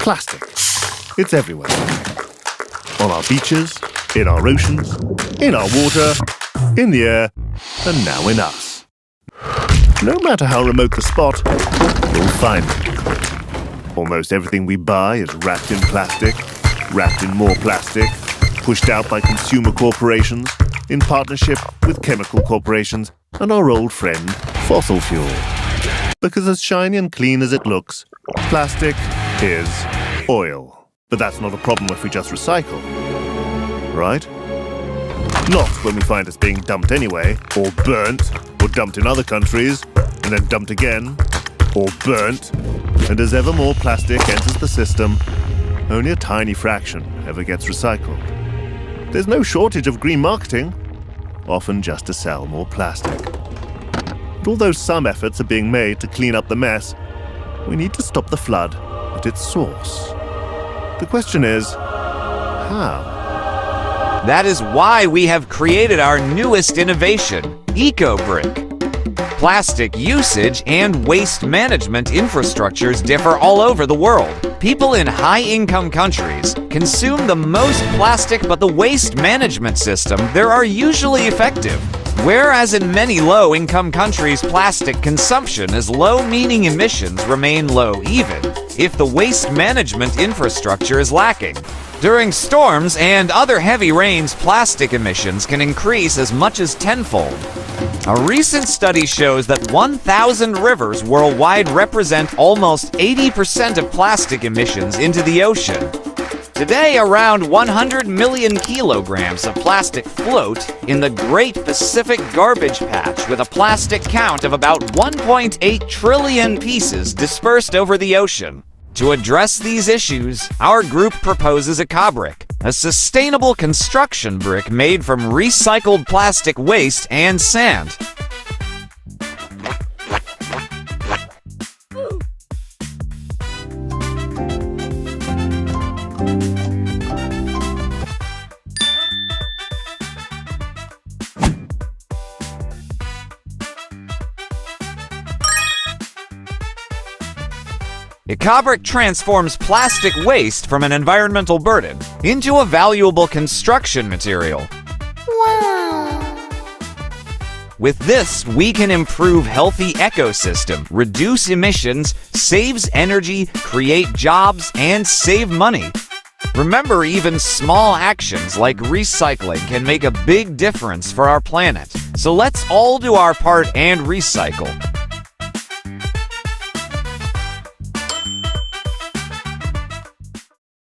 Plastic. It's everywhere. On our beaches, in our oceans, in our water, in the air, and now in us. No matter how remote the spot, you'll find it. Almost everything we buy is wrapped in plastic, wrapped in more plastic, pushed out by consumer corporations, in partnership with chemical corporations and our old friend, fossil fuel. Because as shiny and clean as it looks, plastic is oil. But that's not a problem if we just recycle, right? Not when we find it's being dumped anyway, or burnt, or dumped in other countries, and then dumped again, or burnt. And as ever more plastic enters the system, only a tiny fraction ever gets recycled. There's no shortage of green marketing, often just to sell more plastic. But although some efforts are being made to clean up the mess, we need to stop the flood at its source. The question is, how? That is why we have created our newest innovation, Ecobrick. Plastic usage and waste management infrastructures differ all over the world. People in high-income countries consume the most plastic, but the waste management system there are usually effective. Whereas in many low-income countries, plastic consumption is low, meaning emissions remain low even if the waste management infrastructure is lacking. During storms and other heavy rains, plastic emissions can increase as much as tenfold. A recent study shows that 1,000 rivers worldwide represent almost 80% of plastic emissions into the ocean. Today, around 100 million kilograms of plastic float in the Great Pacific Garbage Patch, with a plastic count of about 1.8 trillion pieces dispersed over the ocean. To address these issues, our group proposes Ecobrick, a sustainable construction brick made from recycled plastic waste and sand. Ecobrick transforms plastic waste from an environmental burden into a valuable construction material. Wow! With this, we can improve healthy ecosystem, reduce emissions, saves energy, create jobs, and save money. Remember, even small actions like recycling can make a big difference for our planet. So let's all do our part and recycle.